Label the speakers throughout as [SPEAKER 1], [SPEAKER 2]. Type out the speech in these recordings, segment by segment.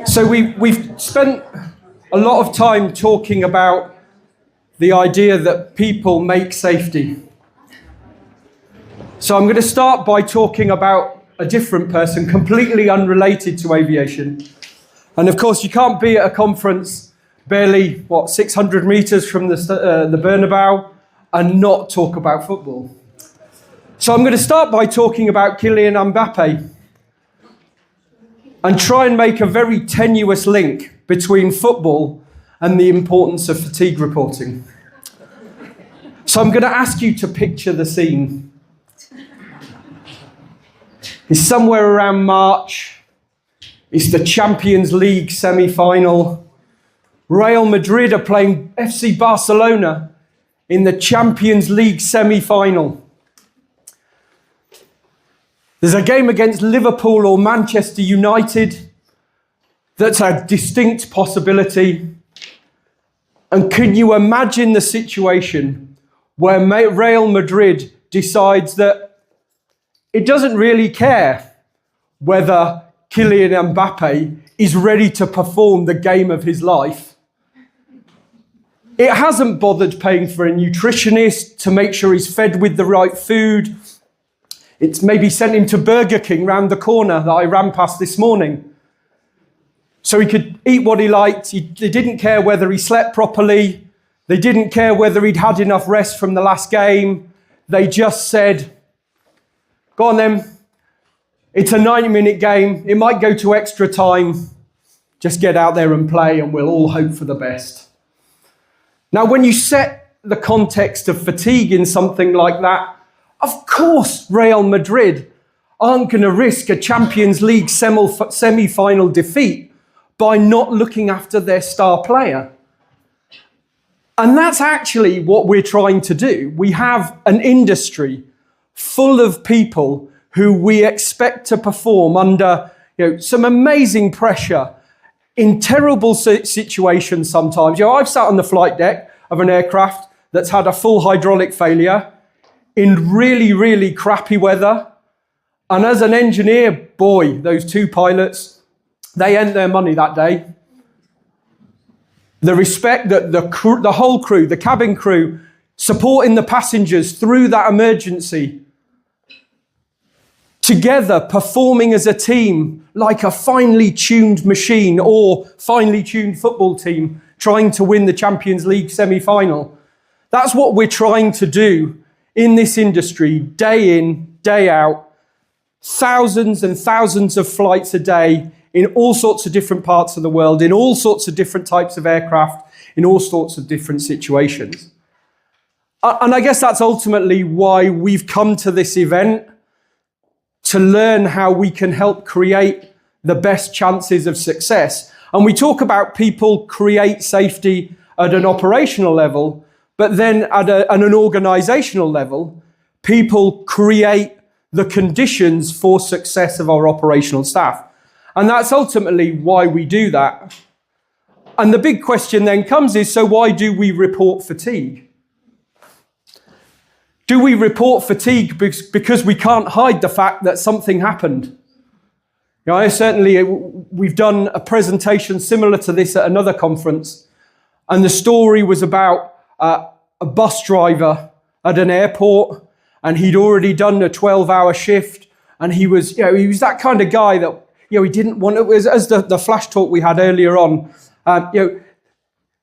[SPEAKER 1] So we've spent a lot of time talking about the idea that people make safety. So I'm going to start by talking about a different person, completely unrelated to aviation. And of course, you can't be at a conference barely, 600 meters from the Bernabeu and not talk about football. So I'm going to start by talking about Kylian Mbappe and try and make a very tenuous link between football and the importance of fatigue reporting. So I'm going to ask you to picture the scene. It's somewhere around March. It's the Champions League semi-final. Real Madrid are playing FC Barcelona in the Champions League semi-final. There's a game against Liverpool or Manchester United that's a distinct possibility. And can you imagine the situation where Real Madrid decides that it doesn't really care whether Kylian Mbappe is ready to perform the game of his life? It hasn't bothered paying for a nutritionist to make sure he's fed with the right food. It's maybe sent him to Burger King round the corner that I ran past this morning, so he could eat what he liked. They didn't care whether he slept properly. They didn't care whether he'd had enough rest from the last game. They just said, go on then. It's a 90-minute game. It might go to extra time. Just get out there and play and we'll all hope for the best. Now, when you set the context of fatigue in something like that, of course, Real Madrid aren't going to risk a Champions League semi-final defeat by not looking after their star player. And that's actually what we're trying to do. We have an industry full of people who we expect to perform under some amazing pressure in terrible situations sometimes. I've sat on the flight deck of an aircraft that's had a full hydraulic failure in really, really crappy weather. And as an engineer, boy, those two pilots, they earned their money that day. The respect that the whole crew, the cabin crew, supporting the passengers through that emergency, together performing as a team like a finely tuned machine or finely tuned football team trying to win the Champions League semi-final. That's what we're trying to do in this industry, day in, day out, thousands and thousands of flights a day in all sorts of different parts of the world, in all sorts of different types of aircraft, in all sorts of different situations. And I guess that's ultimately why we've come to this event, to learn how we can help create the best chances of success. And we talk about people create safety at an operational level, but then at an organizational level, people create the conditions for success of our operational staff. And that's ultimately why we do that. And the big question then comes is, so why do we report fatigue? Do we report fatigue because we can't hide the fact that something happened? Certainly, we've done a presentation similar to this at another conference, and the story was about a bus driver at an airport, and he'd already done a 12-hour shift, and he was that kind of guy that he didn't want to, as the flash talk we had earlier on.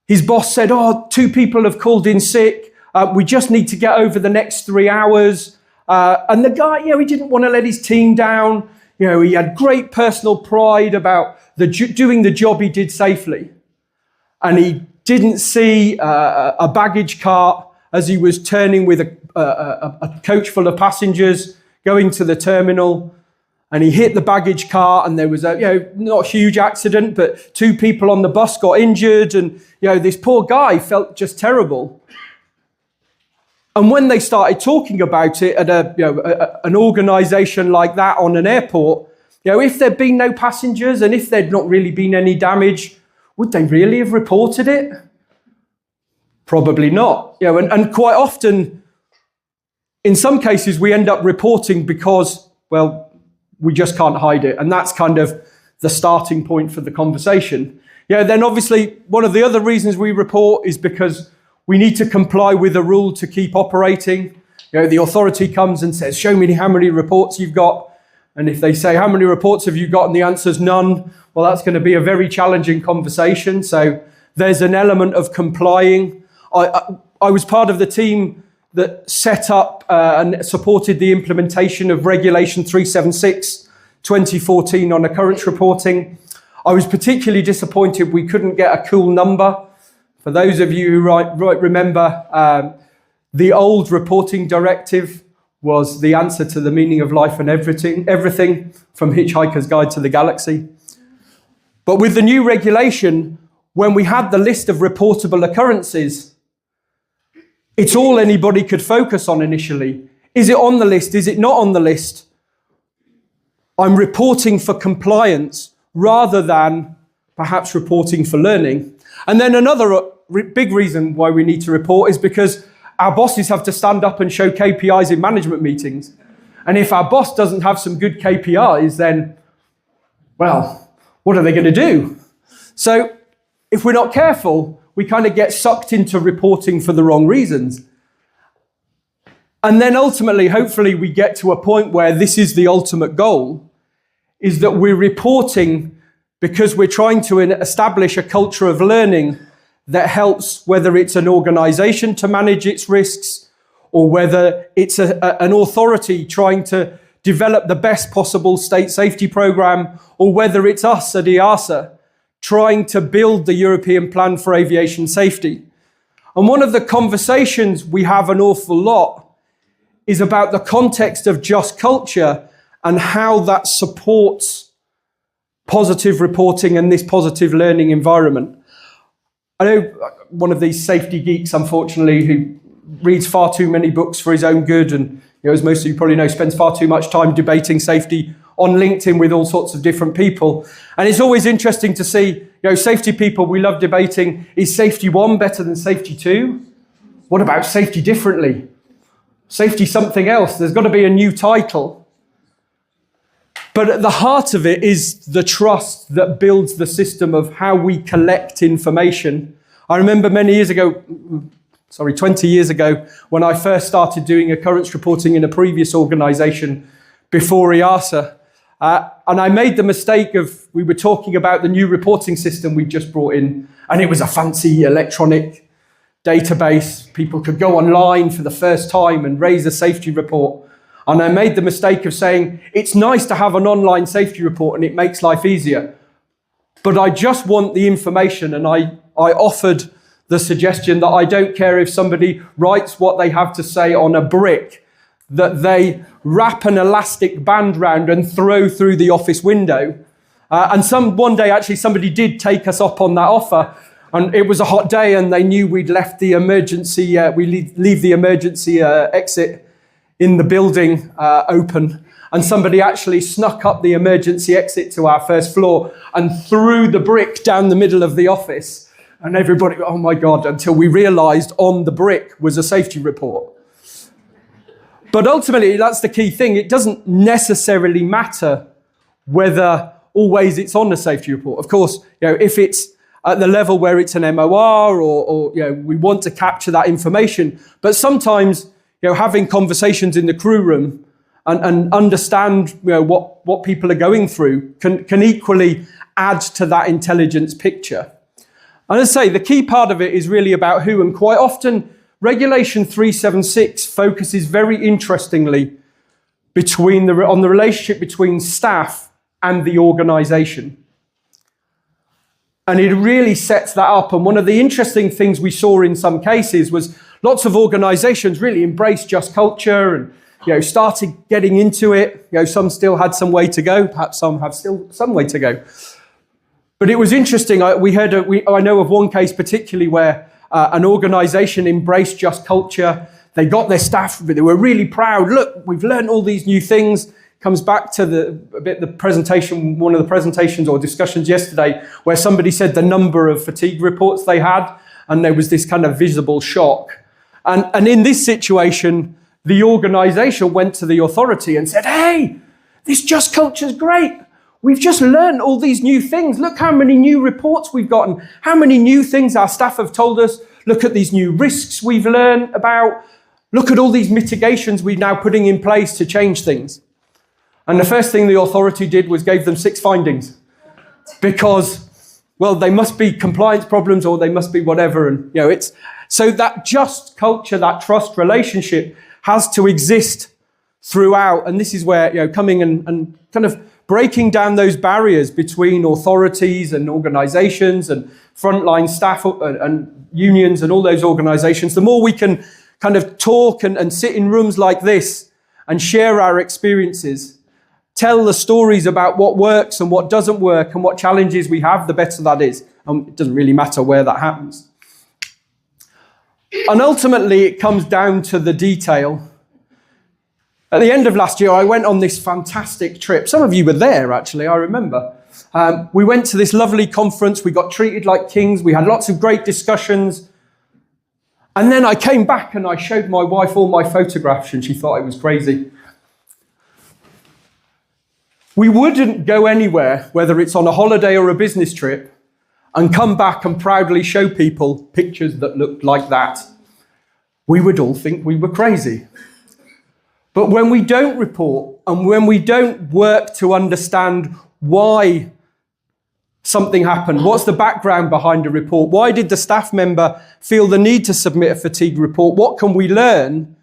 [SPEAKER 1] His boss said, two people have called in sick. We just need to get over the next 3 hours. And the guy, he didn't want to let his team down. He had great personal pride about doing the job he did safely. And he didn't see a baggage cart as he was turning with a coach full of passengers going to the terminal. And he hit the baggage cart, and there was not a huge accident, but 2 people on the bus got injured. And, this poor guy felt just terrible. And when they started talking about it at an organization like that on an airport, if there'd been no passengers and if there'd not really been any damage, would they really have reported it? Probably not. And quite often, in some cases, we end up reporting because, we just can't hide it. And that's kind of the starting point for the conversation. Then obviously one of the other reasons we report is because we need to comply with a rule to keep operating. The authority comes and says, show me how many reports you've got. And if they say, how many reports have you got? And the answer's none. Well, that's going to be a very challenging conversation. So there's an element of complying. I was part of the team that set up and supported the implementation of Regulation 376 2014 on occurrence reporting. I was particularly disappointed we couldn't get a cool number. For those of you who remember, the old reporting directive was the answer to the meaning of life and everything from Hitchhiker's Guide to the Galaxy. But with the new regulation, when we had the list of reportable occurrences, it's all anybody could focus on initially. Is it on the list? Is it not on the list? I'm reporting for compliance rather than perhaps reporting for learning. And then another big reason why we need to report is because our bosses have to stand up and show KPIs in management meetings. And if our boss doesn't have some good KPIs, then, well, what are they going to do? So if we're not careful, we kind of get sucked into reporting for the wrong reasons. And then ultimately, hopefully, we get to a point where this is the ultimate goal, is that we're reporting because we're trying to establish a culture of learning that helps, whether it's an organization to manage its risks, or whether it's an authority trying to develop the best possible state safety program, or whether it's us at EASA trying to build the European Plan for Aviation Safety. And one of the conversations we have an awful lot is about the context of just culture and how that supports positive reporting and this positive learning environment. I know one of these safety geeks, unfortunately, who reads far too many books for his own good and, as most of you probably know, spends far too much time debating safety on LinkedIn with all sorts of different people. And it's always interesting to see, safety people, we love debating, is safety 1 better than safety 2? What about safety differently? Safety something else. There's got to be a new title. But at the heart of it is the trust that builds the system of how we collect information. I remember 20 years ago, when I first started doing occurrence reporting in a previous organization before EASA. And I made the mistake of, we were talking about the new reporting system we just brought in, and it was a fancy electronic database. People could go online for the first time and raise a safety report. And I made the mistake of saying, it's nice to have an online safety report and it makes life easier. But I just want the information, and I offered the suggestion that I don't care if somebody writes what they have to say on a brick, that they wrap an elastic band round and throw through the office window. And one day, actually, somebody did take us up on that offer. And it was a hot day and they knew we'd left the emergency, leave the emergency exit in the building open, and somebody actually snuck up the emergency exit to our first floor and threw the brick down the middle of the office. And everybody, oh my God, until we realized on the brick was a safety report. But ultimately, that's the key thing. It doesn't necessarily matter whether always it's on a safety report. Of course, if it's at the level where it's an MOR or we want to capture that information, but sometimes having conversations in the crew room and understand what people are going through can equally add to that intelligence picture. And as I say, the key part of it is really about who, and quite often Regulation 376 focuses very interestingly on the relationship between staff and the organisation. And it really sets that up. And one of the interesting things we saw in some cases was lots of organisations really embraced just culture and started getting into it. Some still had some way to go. Perhaps some have still some way to go. But it was interesting. I know of one case particularly where an organisation embraced just culture. They got their staff, they were really proud. Look, we've learned all these new things. Comes back to the presentation, one of the presentations or discussions yesterday, where somebody said the number of fatigue reports they had, and there was this kind of visible shock. And in this situation, the organisation went to the authority and said, hey, this just culture is great. we've just learned all these new things. Look how many new reports we've gotten, how many new things our staff have told us. Look at these new risks we've learned about. Look at all these mitigations we're now putting in place to change things. And the first thing the authority did was gave them 6 findings. Because, well, they must be compliance problems or they must be whatever. And, it's so that just culture, that trust relationship has to exist throughout. And this is where, coming and kind of breaking down those barriers between authorities and organizations and frontline staff and unions and all those organizations, the more we can kind of talk and sit in rooms like this and share our experiences, tell the stories about what works and what doesn't work and what challenges we have, the better that is. It doesn't really matter where that happens. And ultimately, it comes down to the detail. At the end of last year, I went on this fantastic trip. Some of you were there, actually, I remember. We went to this lovely conference. We got treated like kings. We had lots of great discussions. And then I came back and I showed my wife all my photographs and she thought I was crazy. We wouldn't go anywhere, whether it's on a holiday or a business trip, and come back and proudly show people pictures that looked like that. We would all think we were crazy. But when we don't report and when we don't work to understand why something happened, what's the background behind a report, why did the staff member feel the need to submit a fatigue report, what can we learn,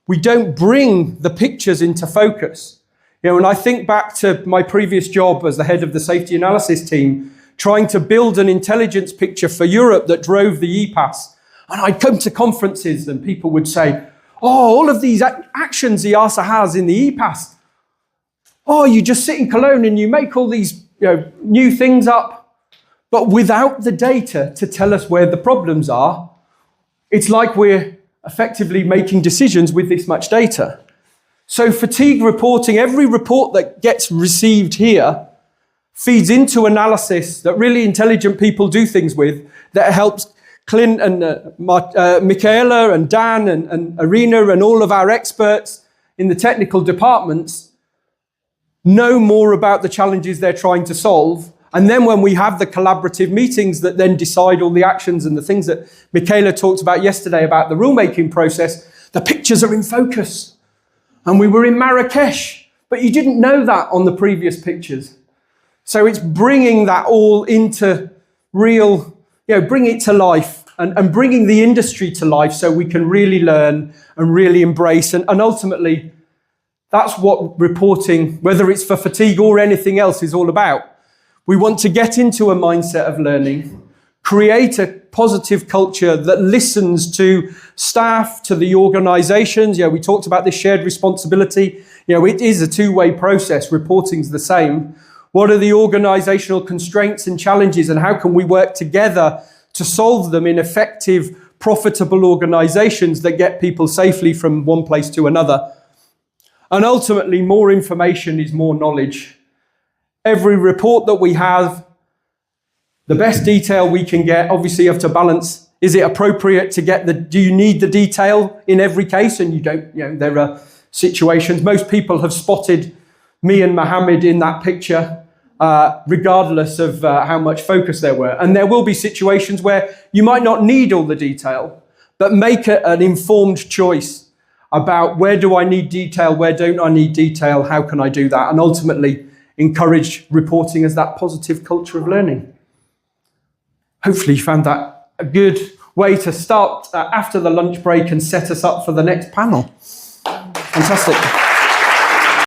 [SPEAKER 1] we don't bring the pictures into focus. And I think back to my previous job as the head of the safety analysis team, trying to build an intelligence picture for Europe that drove the EASA. And I'd come to conferences and people would say, all of these actions the EASA has in the EASA. You just sit in Cologne and you make all these new things up, but without the data to tell us where the problems are, it's like we're effectively making decisions with this much data. So fatigue reporting, every report that gets received here feeds into analysis that really intelligent people do things with that helps Clint and Michaela and Dan and Arena and all of our experts in the technical departments know more about the challenges they're trying to solve. And then when we have the collaborative meetings that then decide all the actions and the things that Michaela talked about yesterday about the rulemaking process, the pictures are in focus. And we were in Marrakesh, but you didn't know that on the previous pictures. So it's bringing that all into real, bring it to life and bringing the industry to life so we can really learn and really embrace. And ultimately, that's what reporting, whether it's for fatigue or anything else, is all about. We want to get into a mindset of learning, create a positive culture that listens to staff, to the organizations. We talked about this shared responsibility. It is a two-way process. Reporting's the same. What are the organizational constraints and challenges, and how can we work together to solve them in effective, profitable organizations that get people safely from one place to another? And ultimately, more information is more knowledge. Every report that we have, the best detail we can get, obviously you have to balance, is it appropriate to get do you need the detail in every case? And you don't, there are situations. Most people have spotted me and Mohammed in that picture, regardless of how much focus there were. And there will be situations where you might not need all the detail, but make an informed choice about where do I need detail, where don't I need detail, how can I do that? And ultimately encourage reporting as that positive culture of learning. Hopefully you found that a good way to start after the lunch break and set us up for the next panel. Fantastic.